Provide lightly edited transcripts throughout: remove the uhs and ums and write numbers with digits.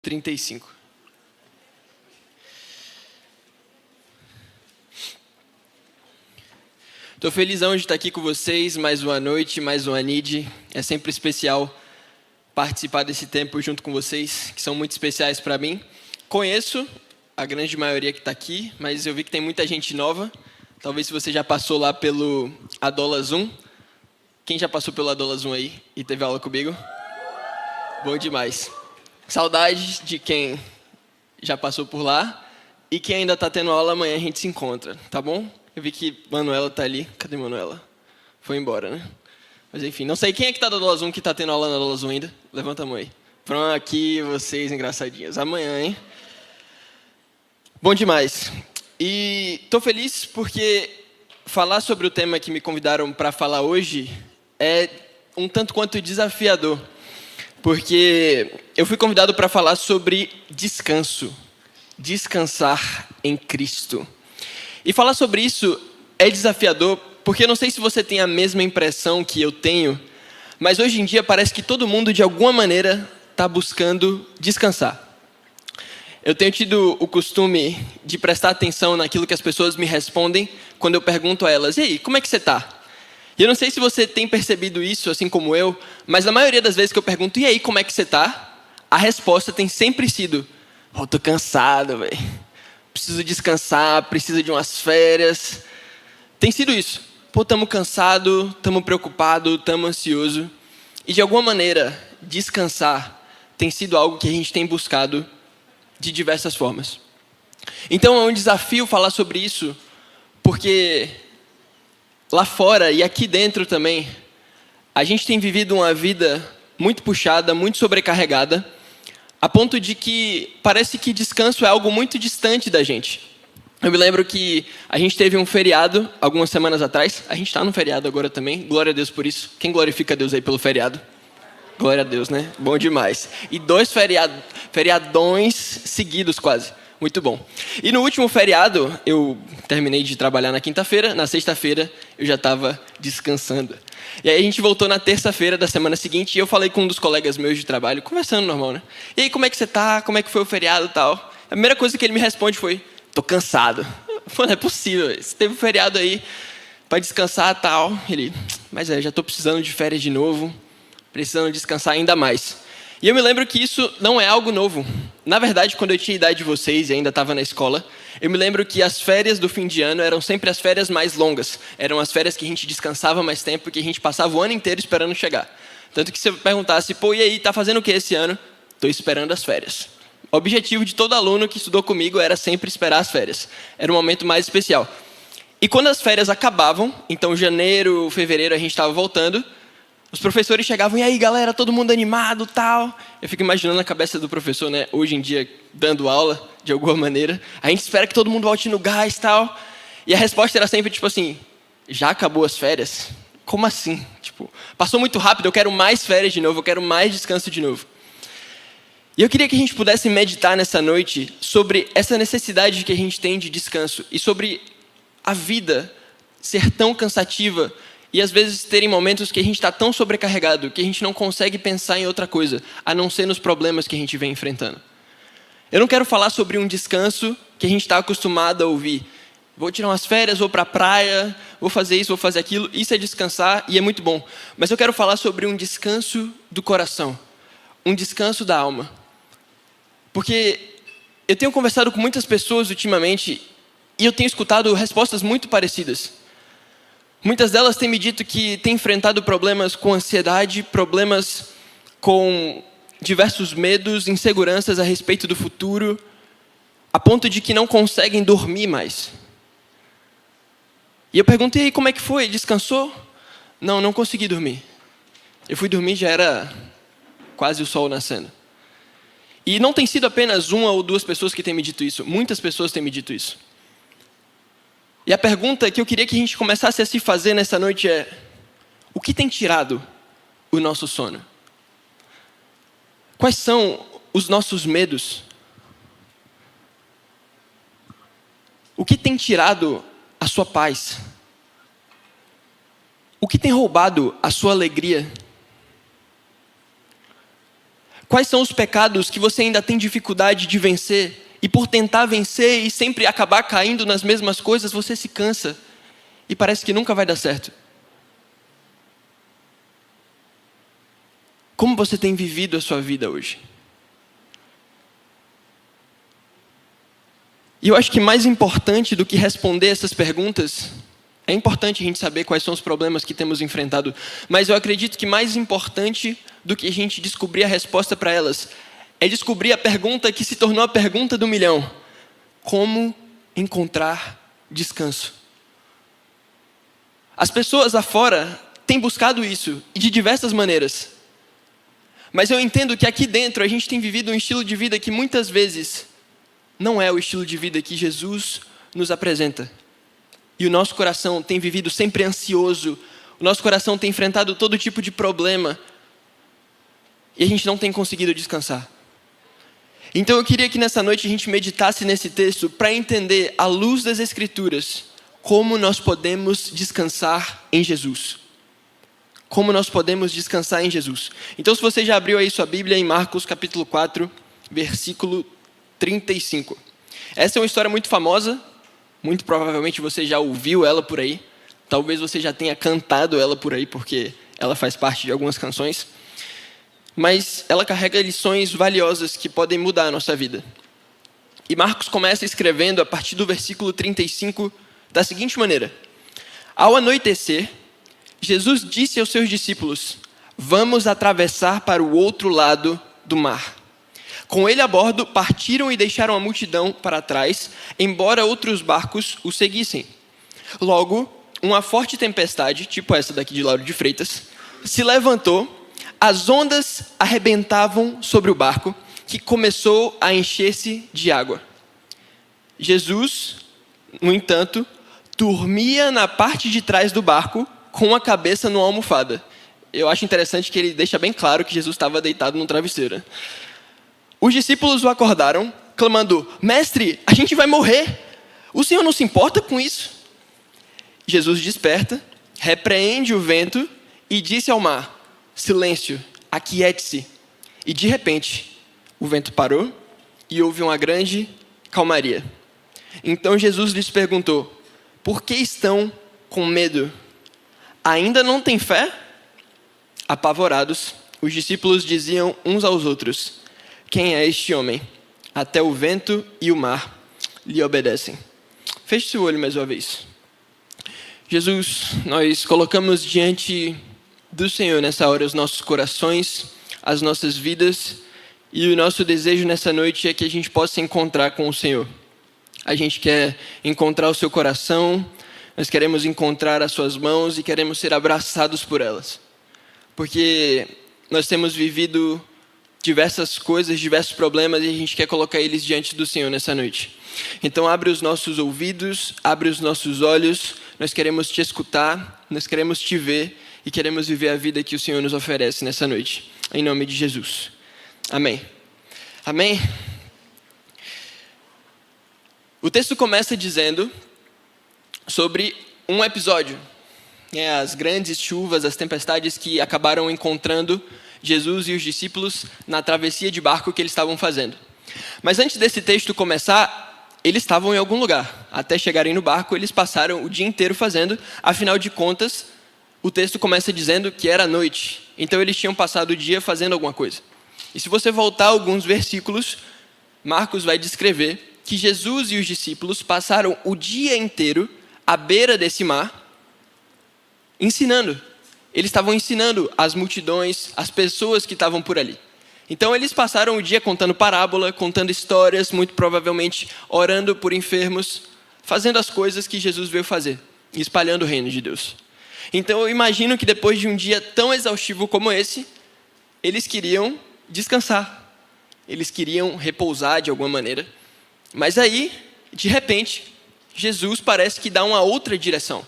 35. Estou felizão de estar aqui com vocês, mais uma noite, mais uma NID. É sempre especial participar desse tempo junto com vocês, que são muito especiais para mim. Conheço a grande maioria que está aqui, mas eu vi que tem muita gente nova. Talvez se você já passou lá pelo Adola Zoom. Quem já passou pelo Adola Zoom aí e teve aula comigo? Bom demais. Saudade de quem já passou por lá e quem ainda está tendo aula, amanhã a gente se encontra, tá bom? Eu vi que Manuela está ali. Cadê Manuela? Foi embora, né? Mas enfim, não sei quem é que está da Adola Zoom, que está tendo aula na Adola Zoom ainda. Levanta a mão aí. Pronto, aqui vocês engraçadinhos. Amanhã, hein? Bom demais. E estou feliz porque falar sobre o tema que me convidaram para falar hoje é um tanto quanto desafiador. Porque eu fui convidado para falar sobre descanso. Descansar em Cristo. E falar sobre isso é desafiador, porque eu não sei se você tem a mesma impressão que eu tenho, mas hoje em dia parece que todo mundo, de alguma maneira, está buscando descansar. Eu tenho tido o costume de prestar atenção naquilo que as pessoas me respondem quando eu pergunto a elas: e aí, como é que você está? E eu não sei se você tem percebido isso, assim como eu, mas a maioria das vezes que eu pergunto: e aí, como é que você está? A resposta tem sempre sido: oh, tô cansado, velho. Preciso descansar, preciso de umas férias. Tem sido isso. Pô, estamos cansados, estamos preocupados, estamos ansiosos. E de alguma maneira, descansar tem sido algo que a gente tem buscado de diversas formas. Então é um desafio falar sobre isso, porque lá fora e aqui dentro também, a gente tem vivido uma vida muito puxada, muito sobrecarregada, a ponto de que parece que descanso é algo muito distante da gente. Eu me lembro que a gente teve um feriado algumas semanas atrás. A gente está no feriado agora também. Glória a Deus por isso. Quem glorifica a Deus aí pelo feriado? Glória a Deus, né? Bom demais. E 2 feriadões seguidos quase. Muito bom. E no último feriado, eu terminei de trabalhar na quinta-feira. Na sexta-feira, eu já estava descansando. E aí a gente voltou na terça-feira da semana seguinte e eu falei com um dos colegas meus de trabalho, conversando normal, né? E aí, como é que você tá? Como é que foi o feriado e tal? A primeira coisa que ele me responde foi: tô cansado. Pô, não é possível. Você teve um feriado aí para descansar e tal. Ele: mas já tô precisando de férias de novo. Precisando descansar ainda mais. E eu me lembro que isso não é algo novo. Na verdade, quando eu tinha a idade de vocês e ainda estava na escola, eu me lembro que as férias do fim de ano eram sempre as férias mais longas. Eram as férias que a gente descansava mais tempo, que a gente passava o ano inteiro esperando chegar. Tanto que se eu perguntasse: pô, e aí, tá fazendo o que esse ano? Tô esperando as férias. O objetivo de todo aluno que estudou comigo era sempre esperar as férias. Era um momento mais especial. E quando as férias acabavam, então janeiro, fevereiro a gente estava voltando, os professores chegavam: e aí, galera, todo mundo animado, tal. Eu fico imaginando a cabeça do professor, né, hoje em dia, dando aula, de alguma maneira. A gente espera que todo mundo volte no gás, tal. E a resposta era sempre, tipo assim: já acabou as férias? Como assim? Tipo, passou muito rápido, eu quero mais férias de novo, eu quero mais descanso de novo. E eu queria que a gente pudesse meditar nessa noite sobre essa necessidade que a gente tem de descanso e sobre a vida ser tão cansativa e às vezes terem momentos que a gente está tão sobrecarregado que a gente não consegue pensar em outra coisa, a não ser nos problemas que a gente vem enfrentando. Eu não quero falar sobre um descanso que a gente está acostumado a ouvir. Vou tirar umas férias, vou para a praia, vou fazer isso, vou fazer aquilo. Isso é descansar e é muito bom. Mas eu quero falar sobre um descanso do coração, um descanso da alma. Porque eu tenho conversado com muitas pessoas ultimamente e eu tenho escutado respostas muito parecidas. Muitas delas têm me dito que têm enfrentado problemas com ansiedade, problemas com diversos medos, inseguranças a respeito do futuro, a ponto de que não conseguem dormir mais. E eu perguntei: como é que foi? Descansou? Não consegui dormir. Eu fui dormir, já era quase o sol nascendo. E não tem sido apenas 1 ou 2 pessoas que têm me dito isso, muitas pessoas têm me dito isso. E a pergunta que eu queria que a gente começasse a se fazer nessa noite é: o que tem tirado o nosso sono? Quais são os nossos medos? O que tem tirado a sua paz? O que tem roubado a sua alegria? Quais são os pecados que você ainda tem dificuldade de vencer? E por tentar vencer e sempre acabar caindo nas mesmas coisas, você se cansa e parece que nunca vai dar certo. Como você tem vivido a sua vida hoje? E eu acho que mais importante do que responder essas perguntas, é importante a gente saber quais são os problemas que temos enfrentado, mas eu acredito que mais importante do que a gente descobrir a resposta para elas, é descobrir a pergunta que se tornou a pergunta do milhão: como encontrar descanso? As pessoas lá fora têm buscado isso, e de diversas maneiras. Mas eu entendo que aqui dentro a gente tem vivido um estilo de vida que muitas vezes não é o estilo de vida que Jesus nos apresenta. E o nosso coração tem vivido sempre ansioso, o nosso coração tem enfrentado todo tipo de problema, e a gente não tem conseguido descansar. Então eu queria que nessa noite a gente meditasse nesse texto para entender, à luz das Escrituras, como nós podemos descansar em Jesus. Como nós podemos descansar em Jesus. Então, se você já abriu aí sua Bíblia em Marcos capítulo 4, versículo 35. Essa é uma história muito famosa, muito provavelmente você já ouviu ela por aí. Talvez você já tenha cantado ela por aí, porque ela faz parte de algumas canções. Mas ela carrega lições valiosas que podem mudar a nossa vida. E Marcos começa escrevendo a partir do versículo 35 da seguinte maneira: ao anoitecer, Jesus disse aos seus discípulos: vamos atravessar para o outro lado do mar. Com ele a bordo, partiram e deixaram a multidão para trás, embora outros barcos o seguissem. Logo, uma forte tempestade, tipo essa daqui de Lauro de Freitas, se levantou, as ondas arrebentavam sobre o barco, que começou a encher-se de água. Jesus, no entanto, dormia na parte de trás do barco, com a cabeça numa almofada. Eu acho interessante que ele deixa bem claro que Jesus estava deitado num travesseiro. Os discípulos o acordaram, clamando: mestre, a gente vai morrer. O Senhor não se importa com isso? Jesus desperta, repreende o vento e disse ao mar: silêncio, aquiete-se. E de repente, o vento parou e houve uma grande calmaria. Então Jesus lhes perguntou: por que estão com medo? Ainda não têm fé? Apavorados, os discípulos diziam uns aos outros: quem é este homem? Até o vento e o mar lhe obedecem. Feche seu olho mais uma vez. Jesus, nós colocamos diante do Senhor nessa hora os nossos corações, as nossas vidas, e o nosso desejo nessa noite é que a gente possa se encontrar com o Senhor. A gente quer encontrar o seu coração, nós queremos encontrar as suas mãos e queremos ser abraçados por elas. Porque nós temos vivido diversas coisas, diversos problemas, e a gente quer colocar eles diante do Senhor nessa noite. Então abre os nossos ouvidos, abre os nossos olhos, nós queremos te escutar, nós queremos te ver e queremos viver a vida que o Senhor nos oferece nessa noite. Em nome de Jesus. Amém. Amém? O texto começa dizendo sobre um episódio. As grandes chuvas, as tempestades que acabaram encontrando Jesus e os discípulos na travessia de barco que eles estavam fazendo. Mas antes desse texto começar, eles estavam em algum lugar. Até chegarem no barco, eles passaram o dia inteiro fazendo. Afinal de contas, o texto começa dizendo que era noite. Então eles tinham passado o dia fazendo alguma coisa. E se você voltar alguns versículos, Marcos vai descrever que Jesus e os discípulos passaram o dia inteiro à beira desse mar, ensinando. Eles estavam ensinando as multidões, as pessoas que estavam por ali. Então eles passaram o dia contando parábola, contando histórias, muito provavelmente orando por enfermos, fazendo as coisas que Jesus veio fazer, espalhando o reino de Deus. Então eu imagino que depois de um dia tão exaustivo como esse, eles queriam descansar. Eles queriam repousar de alguma maneira. Mas aí, de repente, Jesus parece que dá uma outra direção.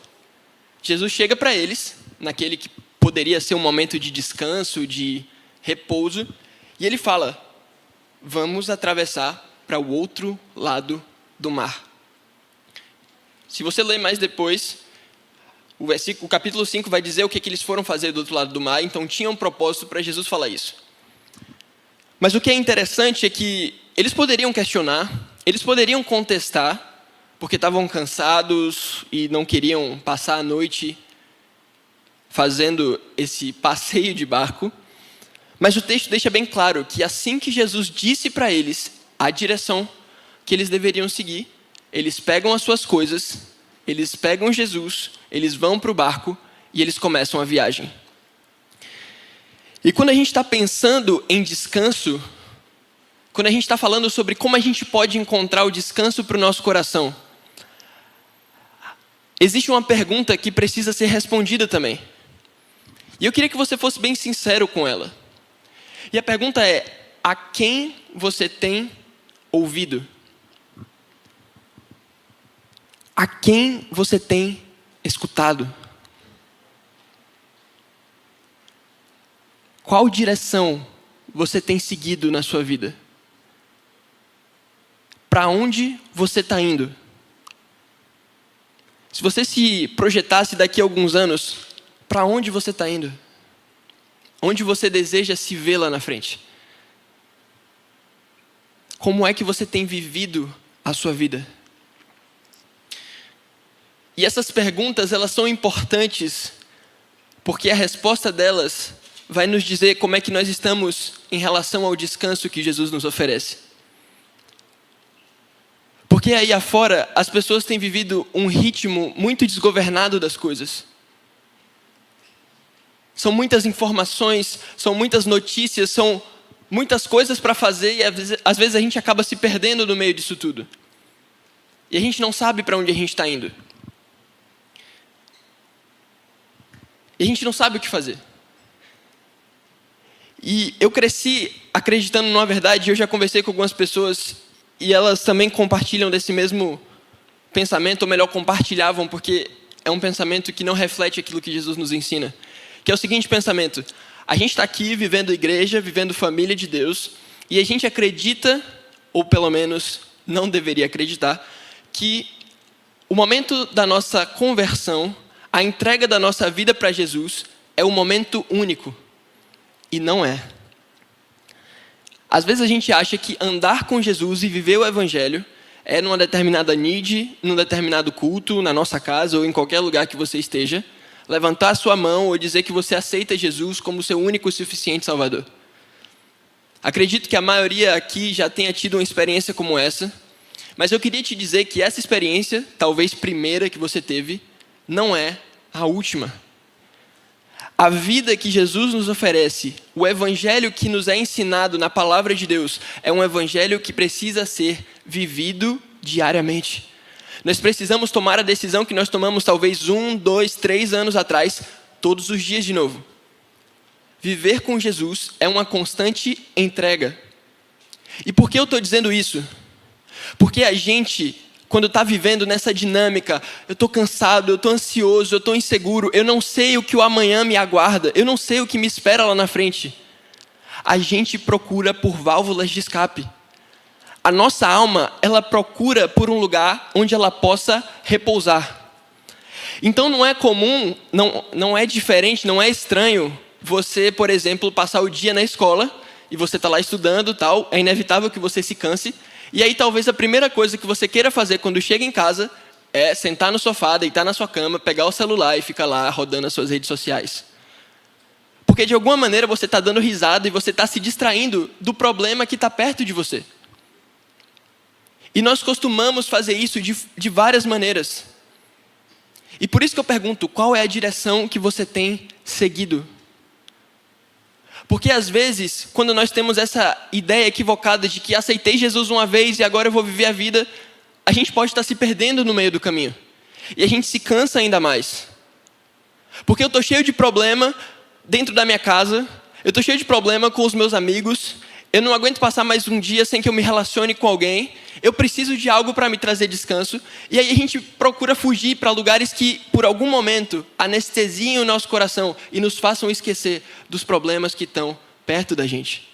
Jesus chega para eles, naquele que poderia ser um momento de descanso, de repouso, e ele fala: vamos atravessar para o outro lado do mar. Se você ler mais depois, o capítulo 5 vai dizer o que eles foram fazer do outro lado do mar, então tinha um propósito para Jesus falar isso. Mas o que é interessante é que eles poderiam questionar, eles poderiam contestar, porque estavam cansados e não queriam passar a noite fazendo esse passeio de barco. Mas o texto deixa bem claro que assim que Jesus disse para eles a direção que eles deveriam seguir, eles pegam as suas coisas, eles pegam Jesus, eles vão para o barco e eles começam a viagem. E quando a gente está pensando em descanso, quando a gente está falando sobre como a gente pode encontrar o descanso para o nosso coração, existe uma pergunta que precisa ser respondida também. E eu queria que você fosse bem sincero com ela. E a pergunta é: a quem você tem ouvido? A quem você tem escutado? Qual direção você tem seguido na sua vida? Para onde você está indo? Se você se projetasse daqui a alguns anos, para onde você está indo? Onde você deseja se ver lá na frente? Como é que você tem vivido a sua vida? E essas perguntas, elas são importantes, porque a resposta delas vai nos dizer como é que nós estamos em relação ao descanso que Jesus nos oferece. Porque aí afora, as pessoas têm vivido um ritmo muito desgovernado das coisas. São muitas informações, são muitas notícias, são muitas coisas para fazer e às vezes a gente acaba se perdendo no meio disso tudo. E a gente não sabe para onde a gente está indo. E a gente não sabe o que fazer. E eu cresci acreditando numa verdade, eu já conversei com algumas pessoas e elas também compartilham desse mesmo pensamento, ou melhor, compartilhavam, porque é um pensamento que não reflete aquilo que Jesus nos ensina. Que é o seguinte pensamento: a gente está aqui vivendo igreja, vivendo família de Deus, e a gente acredita, ou pelo menos não deveria acreditar, que o momento da nossa conversão, a entrega da nossa vida para Jesus, é um momento único. E não é. Às vezes a gente acha que andar com Jesus e viver o Evangelho é numa determinada need, num determinado culto, na nossa casa ou em qualquer lugar que você esteja, levantar a sua mão ou dizer que você aceita Jesus como seu único e suficiente Salvador. Acredito que a maioria aqui já tenha tido uma experiência como essa, mas eu queria te dizer que essa experiência, talvez primeira que você teve, não é a última. A vida que Jesus nos oferece, o evangelho que nos é ensinado na palavra de Deus, é um evangelho que precisa ser vivido diariamente. Nós precisamos tomar a decisão que nós tomamos talvez 1, 2, 3 anos atrás, todos os dias de novo. Viver com Jesus é uma constante entrega. E por que eu estou dizendo isso? Porque a gente, quando está vivendo nessa dinâmica, eu estou cansado, eu estou ansioso, eu estou inseguro, eu não sei o que o amanhã me aguarda, eu não sei o que me espera lá na frente. A gente procura por válvulas de escape. A nossa alma, ela procura por um lugar onde ela possa repousar. Então não é comum, não é diferente, não é estranho você, por exemplo, passar o dia na escola e você está lá estudando, tal, é inevitável que você se canse. E aí talvez a primeira coisa que você queira fazer quando chega em casa é sentar no sofá, deitar na sua cama, pegar o celular e ficar lá rodando as suas redes sociais. Porque de alguma maneira você está dando risada e você está se distraindo do problema que está perto de você. E nós costumamos fazer isso de várias maneiras. E por isso que eu pergunto, qual é a direção que você tem seguido? Porque às vezes, quando nós temos essa ideia equivocada de que aceitei Jesus uma vez e agora eu vou viver a vida, a gente pode estar se perdendo no meio do caminho. E a gente se cansa ainda mais. Porque eu estou cheio de problema dentro da minha casa, eu estou cheio de problema com os meus amigos, eu não aguento passar mais um dia sem que eu me relacione com alguém, eu preciso de algo para me trazer descanso, e aí a gente procura fugir para lugares que, por algum momento, anestesiem o nosso coração e nos façam esquecer dos problemas que estão perto da gente.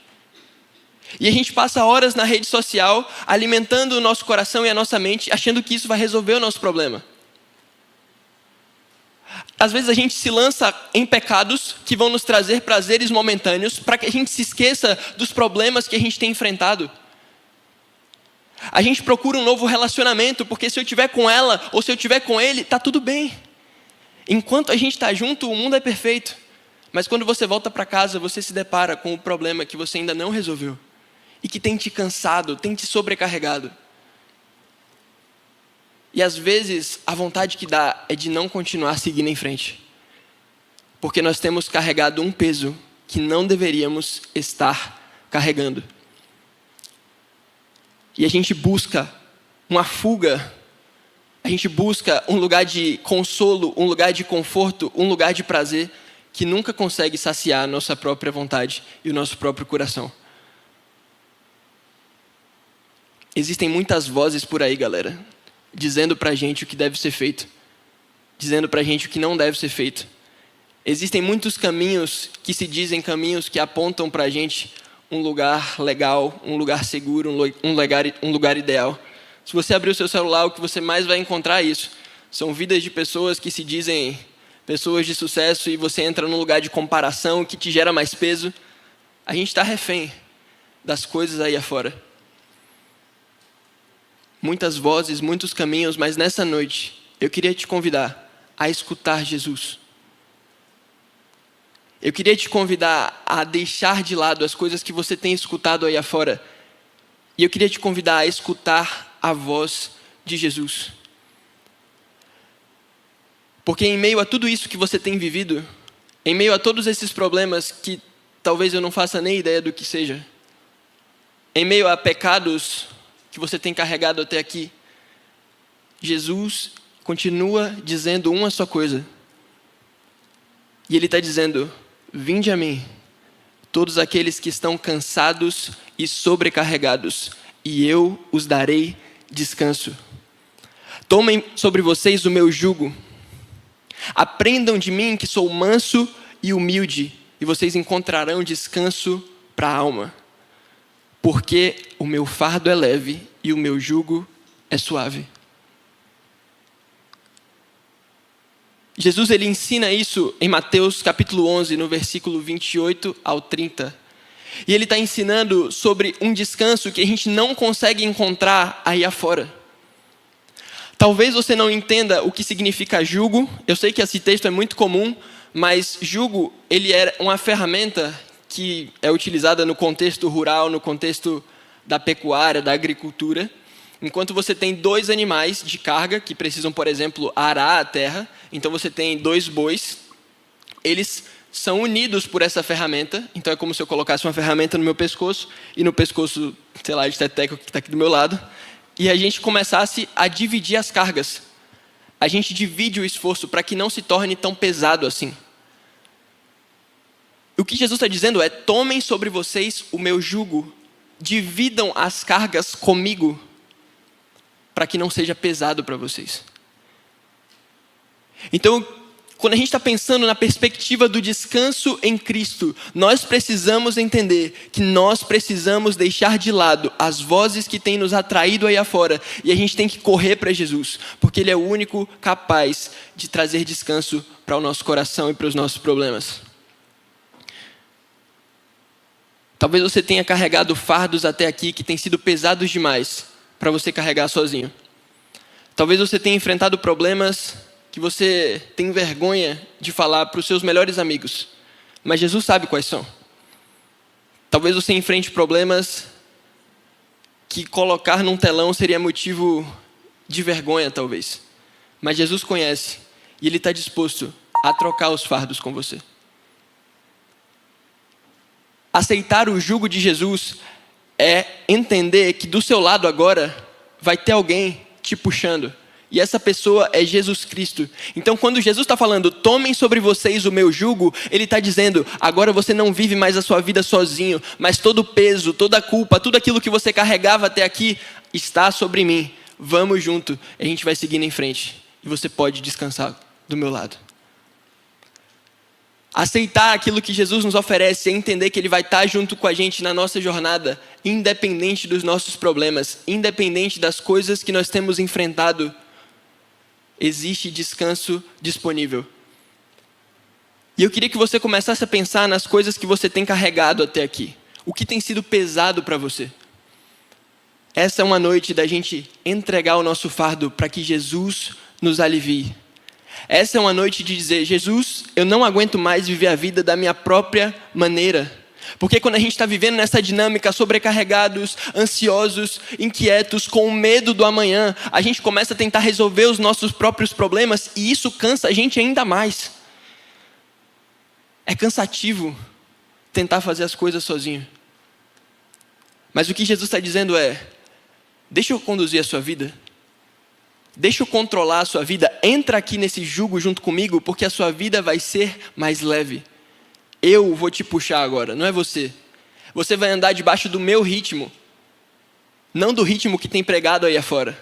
E a gente passa horas na rede social, alimentando o nosso coração e a nossa mente, achando que isso vai resolver o nosso problema. Às vezes a gente se lança em pecados que vão nos trazer prazeres momentâneos para que a gente se esqueça dos problemas que a gente tem enfrentado. A gente procura um novo relacionamento, porque se eu estiver com ela ou se eu estiver com ele, está tudo bem. Enquanto a gente está junto, o mundo é perfeito. Mas quando você volta para casa, você se depara com o problema que você ainda não resolveu. E que tem te cansado, tem te sobrecarregado. E às vezes, a vontade que dá é de não continuar seguindo em frente. Porque nós temos carregado um peso que não deveríamos estar carregando. E a gente busca uma fuga, a gente busca um lugar de consolo, um lugar de conforto, um lugar de prazer, que nunca consegue saciar a nossa própria vontade e o nosso próprio coração. Existem muitas vozes por aí, galera, dizendo pra gente o que deve ser feito, dizendo pra gente o que não deve ser feito. Existem muitos caminhos que se dizem caminhos que apontam pra gente um lugar legal, um lugar seguro, um lugar ideal. Se você abrir o seu celular, o que você mais vai encontrar é isso. São vidas de pessoas que se dizem pessoas de sucesso e você entra num lugar de comparação que te gera mais peso. A gente está refém das coisas aí afora. Muitas vozes, muitos caminhos, mas nessa noite eu queria te convidar a escutar Jesus. Eu queria te convidar a deixar de lado as coisas que você tem escutado aí afora. E eu queria te convidar a escutar a voz de Jesus. Porque em meio a tudo isso que você tem vivido, em meio a todos esses problemas que talvez eu não faça nem ideia do que seja, em meio a pecados que você tem carregado até aqui, Jesus continua dizendo uma só coisa. E Ele está dizendo: vinde a mim, todos aqueles que estão cansados e sobrecarregados, e eu os darei descanso. Tomem sobre vocês o meu jugo. Aprendam de mim que sou manso e humilde, e vocês encontrarão descanso para a alma. Porque o meu fardo é leve e o meu jugo é suave. Jesus ele ensina isso em Mateus capítulo 11, no versículo 28 ao 30. E ele está ensinando sobre um descanso que a gente não consegue encontrar aí afora. Talvez você não entenda o que significa jugo. Eu sei que esse texto é muito comum, mas jugo ele é uma ferramenta que é utilizada no contexto rural, no contexto da pecuária, da agricultura. Enquanto você tem dois animais de carga que precisam, por exemplo, arar a terra, então você tem dois bois, eles são unidos por essa ferramenta, então é como se eu colocasse uma ferramenta no meu pescoço e no pescoço, sei lá, de Teteco que está aqui do meu lado, e a gente começasse a dividir as cargas. A gente divide o esforço para que não se torne tão pesado assim. O que Jesus está dizendo é: tomem sobre vocês o meu jugo, dividam as cargas comigo, para que não seja pesado para vocês. Então, quando a gente está pensando na perspectiva do descanso em Cristo, nós precisamos entender que nós precisamos deixar de lado as vozes que têm nos atraído aí afora, e a gente tem que correr para Jesus, porque Ele é o único capaz de trazer descanso para o nosso coração e para os nossos problemas. Talvez você tenha carregado fardos até aqui que têm sido pesados demais para você carregar sozinho. Talvez você tenha enfrentado problemas que você tem vergonha de falar para os seus melhores amigos, mas Jesus sabe quais são. Talvez você enfrente problemas que colocar num telão seria motivo de vergonha, talvez. Mas Jesus conhece e Ele está disposto a trocar os fardos com você. Aceitar o jugo de Jesus é entender que do seu lado agora vai ter alguém te puxando. E essa pessoa é Jesus Cristo. Então quando Jesus está falando, tomem sobre vocês o meu jugo, Ele está dizendo, agora você não vive mais a sua vida sozinho, mas todo o peso, toda a culpa, tudo aquilo que você carregava até aqui, está sobre mim. Vamos junto, a gente vai seguindo em frente. E você pode descansar do meu lado. Aceitar aquilo que Jesus nos oferece é entender que Ele vai estar junto com a gente na nossa jornada, independente dos nossos problemas, independente das coisas que nós temos enfrentado. Existe descanso disponível E eu queria que você começasse a pensar nas coisas que você tem carregado até aqui. O que tem sido pesado para você? Essa é uma noite da gente entregar o nosso fardo para que Jesus nos alivie. Essa é uma noite de dizer: Jesus, eu não aguento mais viver a vida da minha própria maneira. Porque quando a gente está vivendo nessa dinâmica, sobrecarregados, ansiosos, inquietos, com medo do amanhã, a gente começa a tentar resolver os nossos próprios problemas e isso cansa a gente ainda mais. É cansativo tentar fazer as coisas sozinho. Mas o que Jesus está dizendo é: deixa eu conduzir a sua vida. Deixa eu controlar a sua vida. Entra aqui nesse jugo junto comigo, porque a sua vida vai ser mais leve. Eu vou te puxar agora, não é você. Você vai andar debaixo do meu ritmo, não do ritmo que tem pregado aí afora.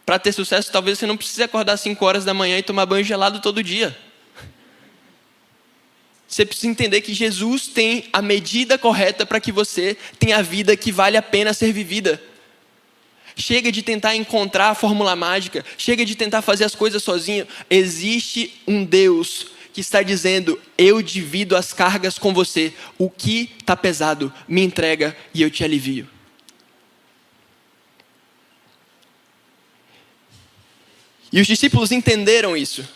Para ter sucesso, talvez você não precise acordar 5 horas da manhã e tomar banho gelado todo dia. Você precisa entender que Jesus tem a medida correta para que você tenha a vida que vale a pena ser vivida. Chega de tentar encontrar a fórmula mágica. Chega de tentar fazer as coisas sozinho. Existe um Deus que está dizendo: eu divido as cargas com você. O que está pesado, me entrega e eu te alivio. E os discípulos entenderam isso.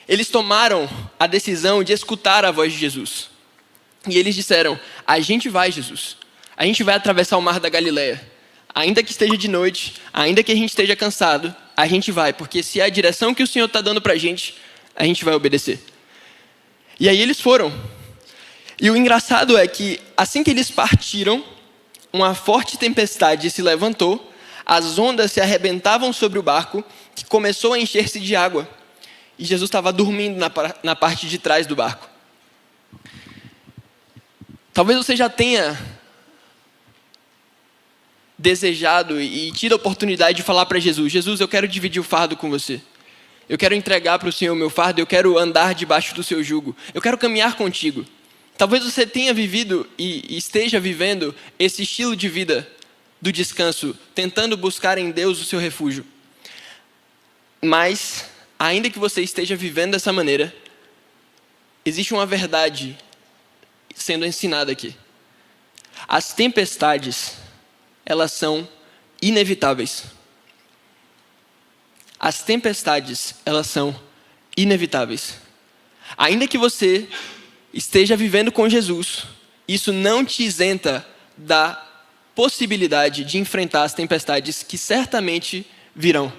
Eles tomaram a decisão de escutar a voz de Jesus. E eles disseram: a gente vai, Jesus. A gente vai atravessar o mar da Galileia. Ainda que esteja de noite, ainda que a gente esteja cansado, a gente vai. Porque se é a direção que o Senhor está dando para a gente vai obedecer. E aí eles foram. E o engraçado é que assim que eles partiram, uma forte tempestade se levantou, as ondas se arrebentavam sobre o barco, que começou a encher-se de água. E Jesus estava dormindo na parte de trás do barco. Talvez você já tenha desejado e tido a oportunidade de falar para Jesus: Jesus, eu quero dividir o fardo com você. Eu quero entregar para o Senhor o meu fardo, eu quero andar debaixo do seu jugo. Eu quero caminhar contigo. Talvez você tenha vivido e esteja vivendo esse estilo de vida do descanso, tentando buscar em Deus o seu refúgio. Mas, ainda que você esteja vivendo dessa maneira, existe uma verdade sendo ensinada aqui. As tempestades, elas são inevitáveis. As tempestades, elas são inevitáveis. Ainda que você esteja vivendo com Jesus, isso não te isenta da possibilidade de enfrentar as tempestades que certamente virão.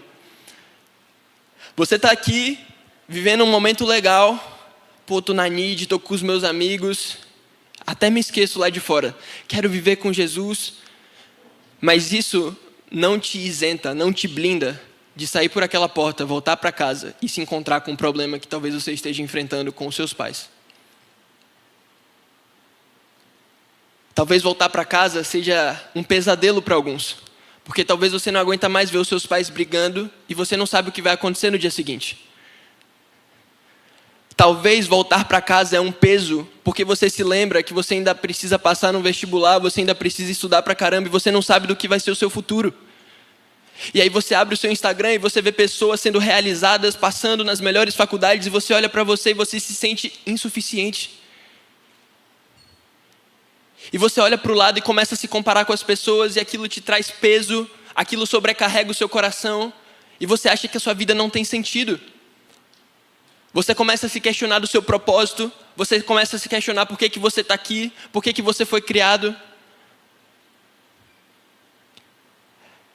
Você está aqui, vivendo um momento legal. Pô, tô na NID, tô com os meus amigos. Até me esqueço lá de fora. Quero viver com Jesus. Mas isso não te isenta, não te blinda de sair por aquela porta, voltar para casa e se encontrar com um problema que talvez você esteja enfrentando com os seus pais. Talvez voltar para casa seja um pesadelo para alguns. Porque talvez você não aguenta mais ver os seus pais brigando e você não sabe o que vai acontecer no dia seguinte. Talvez voltar para casa é um peso, porque você se lembra que você ainda precisa passar no vestibular, você ainda precisa estudar pra caramba e você não sabe do que vai ser o seu futuro. E aí você abre o seu Instagram e você vê pessoas sendo realizadas, passando nas melhores faculdades, e você olha para você e você se sente insuficiente. E você olha para o lado e começa a se comparar com as pessoas e aquilo te traz peso, aquilo sobrecarrega o seu coração e você acha que a sua vida não tem sentido. Você começa a se questionar do seu propósito, você começa a se questionar por que você está aqui, por que você foi criado.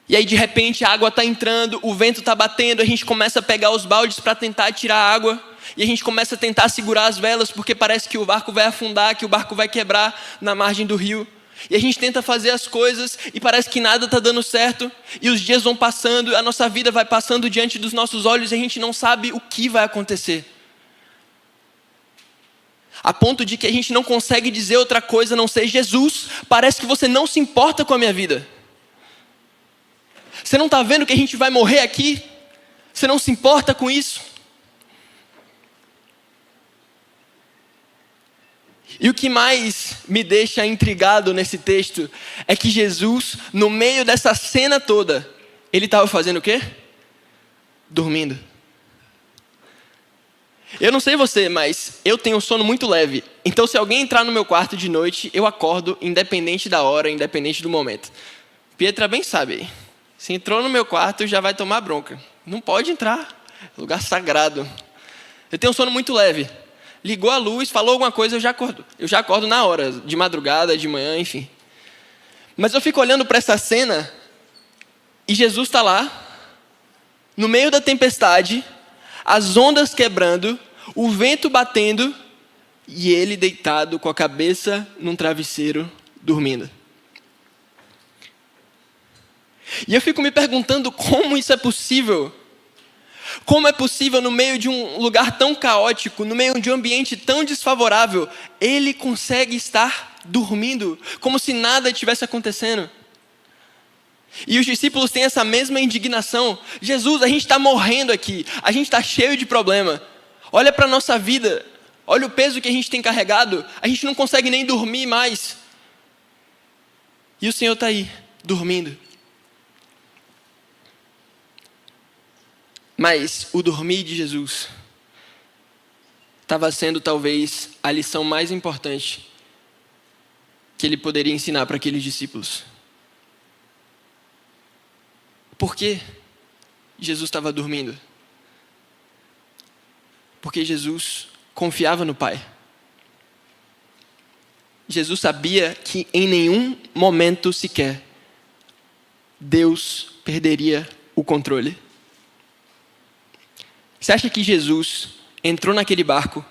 E aí de repente a água está entrando, o vento está batendo, a gente começa a pegar os baldes para tentar tirar a água. E a gente começa a tentar segurar as velas, porque parece que o barco vai afundar, que o barco vai quebrar na margem do rio. E a gente tenta fazer as coisas e parece que nada está dando certo. E os dias vão passando, a nossa vida vai passando diante dos nossos olhos e a gente não sabe o que vai acontecer. A ponto de que a gente não consegue dizer outra coisa a não ser: Jesus, parece que você não se importa com a minha vida. Você não está vendo que a gente vai morrer aqui? Você não se importa com isso? E o que mais me deixa intrigado nesse texto é que Jesus, no meio dessa cena toda, ele estava fazendo o quê? Dormindo. Eu não sei você, mas eu tenho um sono muito leve. Então, se alguém entrar no meu quarto de noite, eu acordo independente da hora, independente do momento. Pietra bem sabe. Se entrou no meu quarto, já vai tomar bronca. Não pode entrar. Lugar sagrado. Eu tenho um sono muito leve. Ligou a luz, falou alguma coisa, eu já acordo. Eu já acordo na hora, de madrugada, de manhã, enfim. Mas eu fico olhando para essa cena e Jesus está lá, no meio da tempestade, as ondas quebrando, o vento batendo e ele deitado com a cabeça num travesseiro, dormindo. E eu fico me perguntando como isso é possível. Como é possível, no meio de um lugar tão caótico, no meio de um ambiente tão desfavorável, ele consegue estar dormindo, como se nada estivesse acontecendo. E os discípulos têm essa mesma indignação. Jesus, a gente está morrendo aqui, a gente está cheio de problema. Olha para a nossa vida, olha o peso que a gente tem carregado, a gente não consegue nem dormir mais. E o Senhor está aí, dormindo. Mas o dormir de Jesus estava sendo talvez a lição mais importante que ele poderia ensinar para aqueles discípulos. Por que Jesus estava dormindo? Porque Jesus confiava no Pai. Jesus sabia que em nenhum momento sequer Deus perderia o controle. Você acha que Jesus entrou naquele barco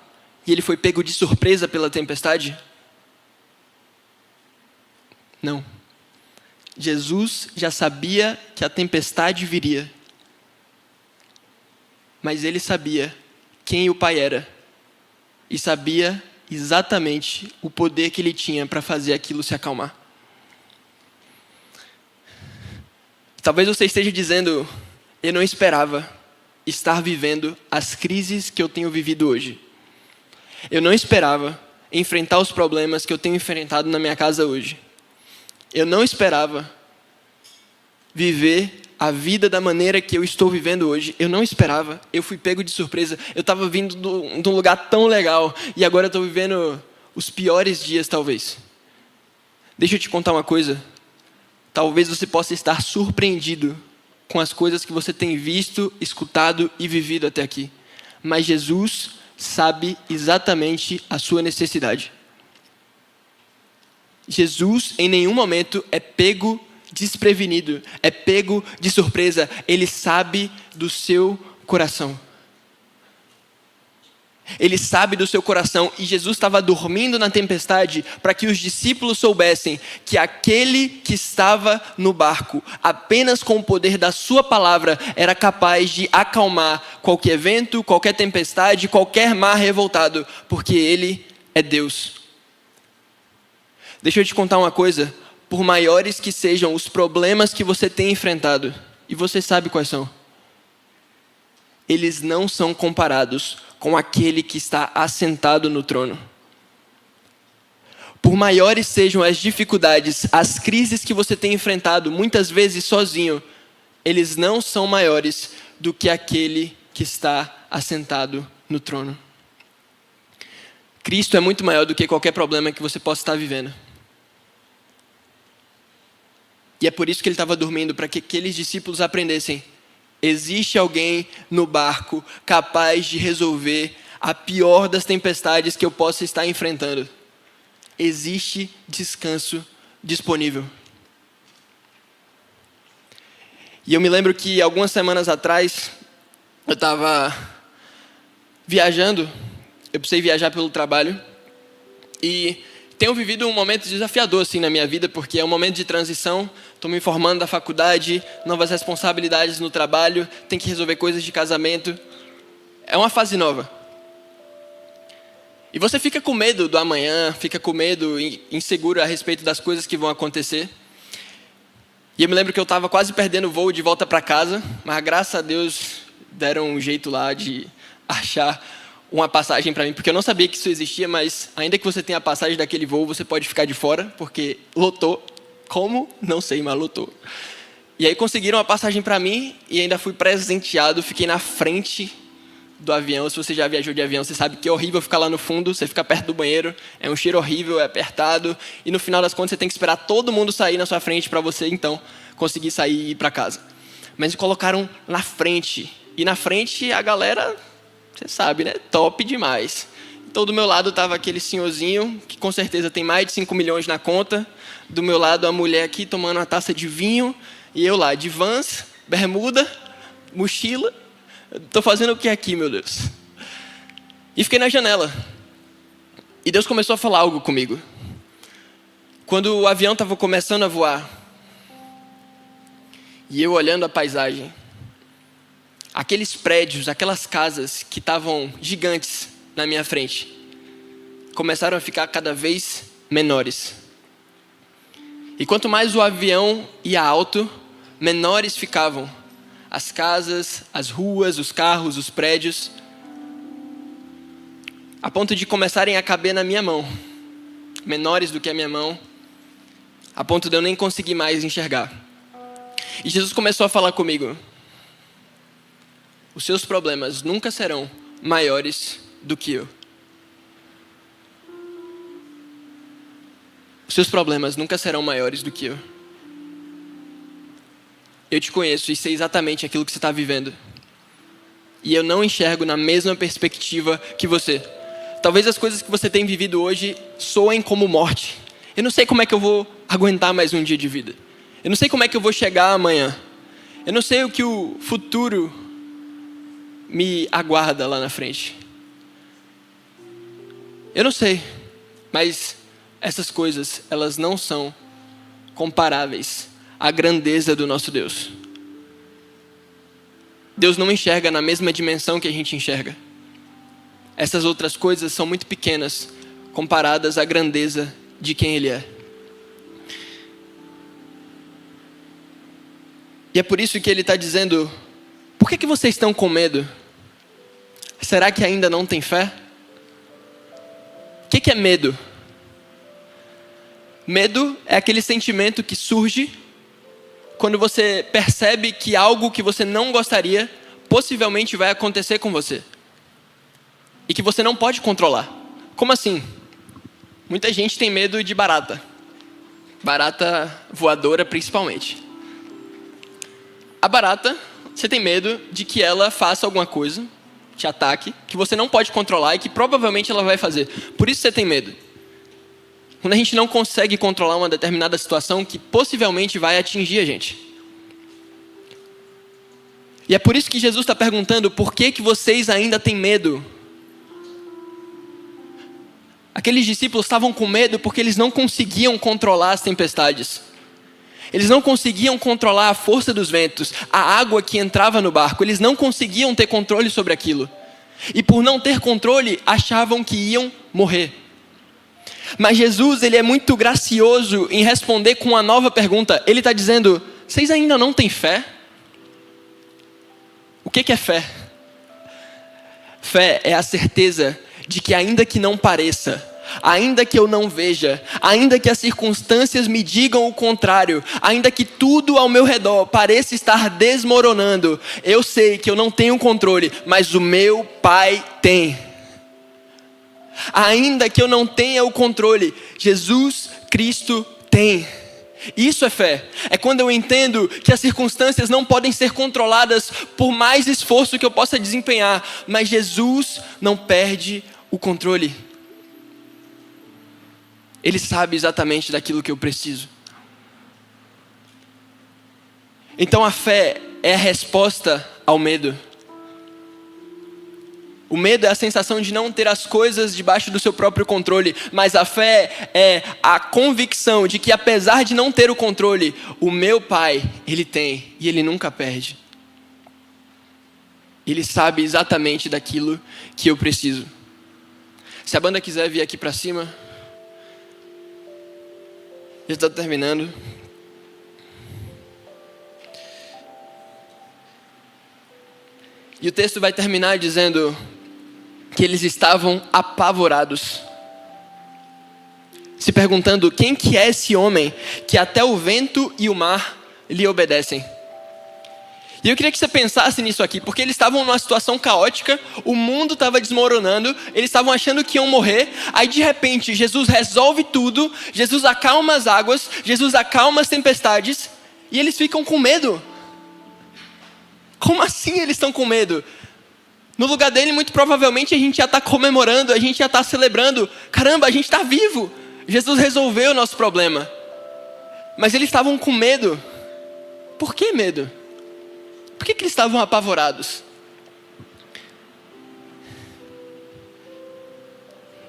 e ele foi pego de surpresa pela tempestade? Não. Jesus já sabia que a tempestade viria. Mas ele sabia quem o Pai era. E sabia exatamente o poder que ele tinha para fazer aquilo se acalmar. Talvez você esteja dizendo, eu não esperava estar vivendo as crises que eu tenho vivido hoje. Eu não esperava enfrentar os problemas que eu tenho enfrentado na minha casa hoje. Eu não esperava viver a vida da maneira que eu estou vivendo hoje. Eu não esperava. Eu fui pego de surpresa. Eu estava vindo de um lugar tão legal e agora eu estou vivendo os piores dias, talvez. Deixa eu te contar uma coisa. Talvez você possa estar surpreendido com as coisas que você tem visto, escutado e vivido até aqui. Mas Jesus sabe exatamente a sua necessidade. Jesus em nenhum momento é pego desprevenido, é pego de surpresa. Ele sabe do seu coração. Ele sabe do seu coração e Jesus estava dormindo na tempestade para que os discípulos soubessem que aquele que estava no barco, apenas com o poder da sua palavra, era capaz de acalmar qualquer vento, qualquer tempestade, qualquer mar revoltado, porque ele é Deus. Deixa eu te contar uma coisa, por maiores que sejam os problemas que você tem enfrentado, e você sabe quais são, eles não são comparados com aquele que está assentado no trono. Por maiores sejam as dificuldades, as crises que você tem enfrentado, muitas vezes sozinho, eles não são maiores do que aquele que está assentado no trono. Cristo é muito maior do que qualquer problema que você possa estar vivendo. E é por isso que ele estava dormindo, para que aqueles discípulos aprendessem. Existe alguém no barco capaz de resolver a pior das tempestades que eu possa estar enfrentando. Existe descanso disponível. E eu me lembro que algumas semanas atrás, eu estava viajando, eu precisei viajar pelo trabalho, e tenho vivido um momento desafiador assim na minha vida, porque é um momento de transição, estou me formando da faculdade, novas responsabilidades no trabalho, tenho que resolver coisas de casamento, é uma fase nova. E você fica com medo do amanhã, fica com medo, inseguro a respeito das coisas que vão acontecer. E eu me lembro que eu estava quase perdendo o voo de volta para casa, mas graças a Deus deram um jeito lá de achar uma passagem para mim, porque eu não sabia que isso existia, mas ainda que você tenha a passagem daquele voo, você pode ficar de fora, porque lotou. Como? Não sei, mas lotou. E aí conseguiram a passagem para mim e ainda fui presenteado, fiquei na frente do avião, se você já viajou de avião, você sabe que é horrível ficar lá no fundo, você fica perto do banheiro, é um cheiro horrível, é apertado, e no final das contas você tem que esperar todo mundo sair na sua frente para você, então, conseguir sair e ir para casa. Mas me colocaram na frente, e na frente a galera, você sabe, né? Top demais. Então, do meu lado estava aquele senhorzinho, que com certeza tem mais de 5 milhões na conta, do meu lado a mulher aqui tomando uma taça de vinho, e eu lá, de Vans, bermuda, mochila. Estou fazendo o que aqui, meu Deus? E fiquei na janela. E Deus começou a falar algo comigo. Quando o avião estava começando a voar, e eu olhando a paisagem, aqueles prédios, aquelas casas que estavam gigantes na minha frente, começaram a ficar cada vez menores. E quanto mais o avião ia alto, menores ficavam as casas, as ruas, os carros, os prédios, a ponto de começarem a caber na minha mão, menores do que a minha mão, a ponto de eu nem conseguir mais enxergar. E Jesus começou a falar comigo: os seus problemas nunca serão maiores do que eu. Os seus problemas nunca serão maiores do que eu. Eu te conheço e sei exatamente aquilo que você está vivendo. E eu não enxergo na mesma perspectiva que você. Talvez as coisas que você tem vivido hoje soem como morte. Eu não sei como é que eu vou aguentar mais um dia de vida. Eu não sei como é que eu vou chegar amanhã. Eu não sei o que o futuro me aguarda lá na frente. Eu não sei. Mas essas coisas, elas não são comparáveis a grandeza do nosso Deus. Deus não enxerga na mesma dimensão que a gente enxerga. Essas outras coisas são muito pequenas comparadas à grandeza de quem Ele é. E é por isso que Ele está dizendo: por que vocês estão com medo? Será que ainda não tem fé? O que é medo? Medo é aquele sentimento que surge quando você percebe que algo que você não gostaria possivelmente vai acontecer com você. E que você não pode controlar. Como assim? Muita gente tem medo de barata. Barata voadora principalmente. A barata, você tem medo de que ela faça alguma coisa, te ataque, que você não pode controlar e que provavelmente ela vai fazer. Por isso você tem medo. Quando a gente não consegue controlar uma determinada situação que possivelmente vai atingir a gente. E é por isso que Jesus está perguntando: por que vocês ainda têm medo? Aqueles discípulos estavam com medo porque eles não conseguiam controlar as tempestades. Eles não conseguiam controlar a força dos ventos, a água que entrava no barco. Eles não conseguiam ter controle sobre aquilo. E por não ter controle, achavam que iam morrer. Mas Jesus, Ele é muito gracioso em responder com uma nova pergunta. Ele está dizendo: vocês ainda não têm fé? O que é fé? Fé é a certeza de que ainda que não pareça, ainda que eu não veja, ainda que as circunstâncias me digam o contrário, ainda que tudo ao meu redor pareça estar desmoronando, eu sei que eu não tenho controle, mas o meu Pai tem. Ainda que eu não tenha o controle, Jesus Cristo tem. Isso é fé. É quando eu entendo que as circunstâncias não podem ser controladas por mais esforço que eu possa desempenhar, mas Jesus não perde o controle. Ele sabe exatamente daquilo que eu preciso. Então a fé é a resposta ao medo. O medo é a sensação de não ter as coisas debaixo do seu próprio controle, mas a fé é a convicção de que apesar de não ter o controle, o meu Pai, Ele tem e Ele nunca perde. Ele sabe exatamente daquilo que eu preciso. Se a banda quiser vir aqui para cima, já está terminando. E o texto vai terminar dizendo que eles estavam apavorados, se perguntando: quem que é esse homem que até o vento e o mar lhe obedecem? E eu queria que você pensasse nisso aqui, porque eles estavam numa situação caótica, o mundo estava desmoronando, eles estavam achando que iam morrer, aí de repente Jesus resolve tudo, Jesus acalma as águas, Jesus acalma as tempestades, e eles ficam com medo. Como assim eles estão com medo? No lugar dele, muito provavelmente, a gente já está comemorando, a gente já está celebrando. Caramba, a gente está vivo. Jesus resolveu o nosso problema. Mas eles estavam com medo. Por que medo? Por que eles estavam apavorados?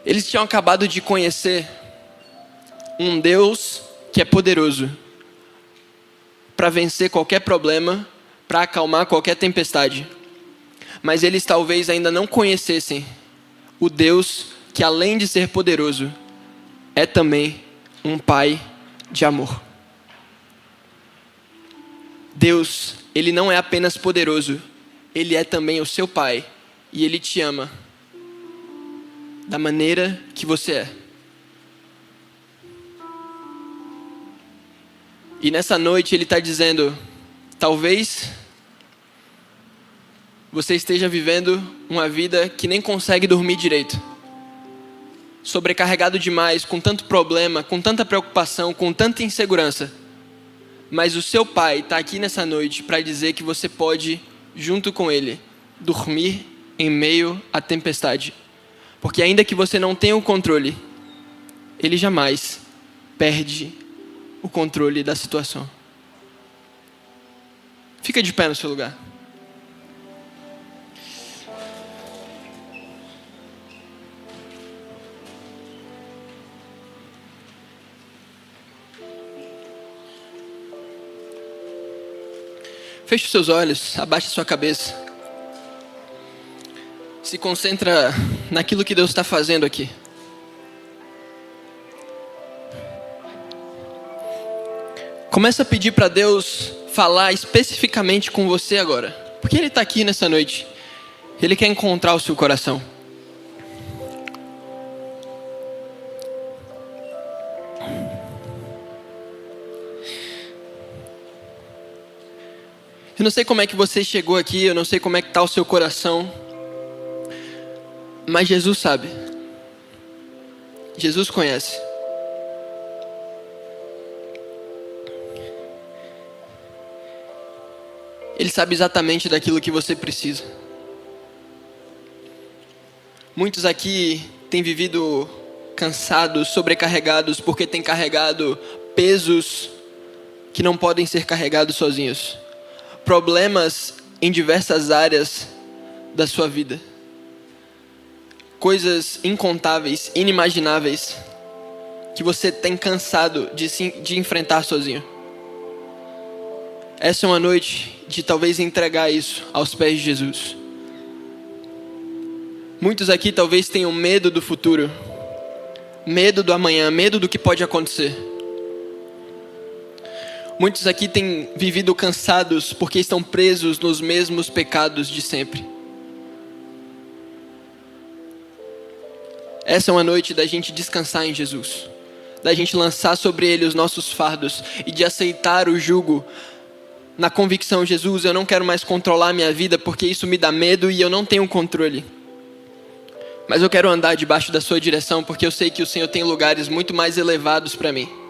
Eles tinham acabado de conhecer um Deus que é poderoso para vencer qualquer problema, para acalmar qualquer tempestade. Mas eles talvez ainda não conhecessem o Deus que, além de ser poderoso, é também um Pai de amor. Deus, Ele não é apenas poderoso, Ele é também o seu Pai, e Ele te ama da maneira que você é. E nessa noite Ele está dizendo, talvez você esteja vivendo uma vida que nem consegue dormir direito, sobrecarregado demais, com tanto problema, com tanta preocupação, com tanta insegurança. Mas o seu Pai está aqui nessa noite para dizer que você pode, junto com Ele, dormir em meio à tempestade. Porque ainda que você não tenha o controle, Ele jamais perde o controle da situação. Fica de pé no seu lugar. Feche os seus olhos, abaixe sua cabeça. Se concentra naquilo que Deus está fazendo aqui. Começa a pedir para Deus falar especificamente com você agora. Porque Ele está aqui nessa noite. Ele quer encontrar o seu coração. Eu não sei como é que você chegou aqui, eu não sei como é que está o seu coração, mas Jesus sabe. Jesus conhece. Ele sabe exatamente daquilo que você precisa. Muitos aqui têm vivido cansados, sobrecarregados, porque têm carregado pesos que não podem ser carregados sozinhos. Problemas em diversas áreas da sua vida. Coisas incontáveis, inimagináveis, que você tem cansado de enfrentar sozinho. Essa é uma noite de talvez entregar isso aos pés de Jesus. Muitos aqui talvez tenham medo do futuro, medo do amanhã, medo do que pode acontecer. Muitos aqui têm vivido cansados porque estão presos nos mesmos pecados de sempre. Essa é uma noite da gente descansar em Jesus, da gente lançar sobre Ele os nossos fardos e de aceitar o jugo na convicção, Jesus, eu não quero mais controlar minha vida porque isso me dá medo e eu não tenho controle. Mas eu quero andar debaixo da sua direção porque eu sei que o Senhor tem lugares muito mais elevados para mim.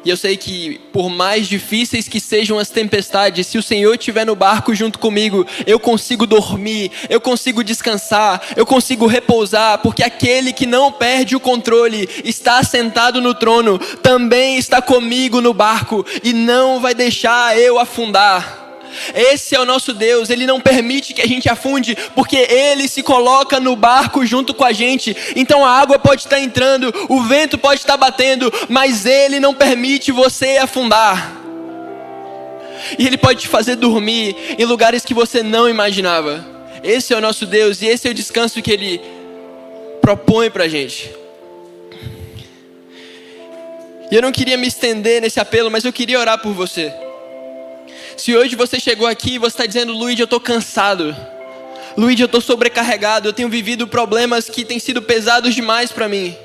E eu sei que por mais difíceis que sejam as tempestades, se o Senhor estiver no barco junto comigo, eu consigo dormir, eu consigo descansar, eu consigo repousar, porque aquele que não perde o controle, está sentado no trono, também está comigo no barco e não vai deixar eu afundar. Esse é o nosso Deus, Ele não permite que a gente afunde, porque Ele se coloca no barco junto com a gente. Então a água pode estar entrando, o vento pode estar batendo, mas Ele não permite você afundar. E Ele pode te fazer dormir em lugares que você não imaginava. Esse é o nosso Deus e esse é o descanso que Ele propõe pra gente. E eu não queria me estender nesse apelo, mas eu queria orar por você. Se hoje você chegou aqui e você está dizendo, Luiz, eu estou cansado. Luiz, eu estou sobrecarregado. Eu tenho vivido problemas que têm sido pesados demais para mim.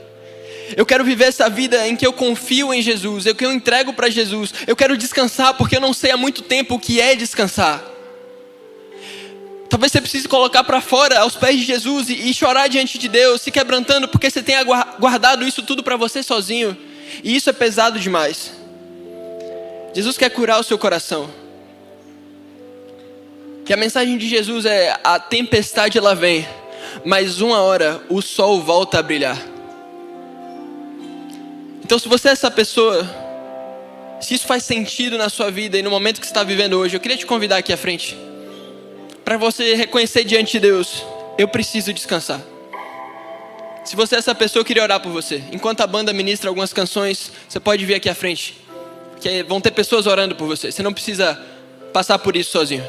Eu quero viver essa vida em que eu confio em Jesus, que eu entrego para Jesus. Eu quero descansar porque eu não sei há muito tempo o que é descansar. Talvez você precise colocar para fora, aos pés de Jesus, e chorar diante de Deus, se quebrantando, porque você tenha guardado isso tudo para você sozinho. E isso é pesado demais. Jesus quer curar o seu coração. E a mensagem de Jesus é: a tempestade ela vem, mas uma hora o sol volta a brilhar. Então, se você é essa pessoa, se isso faz sentido na sua vida e no momento que você está vivendo hoje, eu queria te convidar aqui à frente, para você reconhecer diante de Deus: eu preciso descansar. Se você é essa pessoa, eu queria orar por você. Enquanto a banda ministra algumas canções, você pode vir aqui à frente, que vão ter pessoas orando por você. Você não precisa passar por isso sozinho.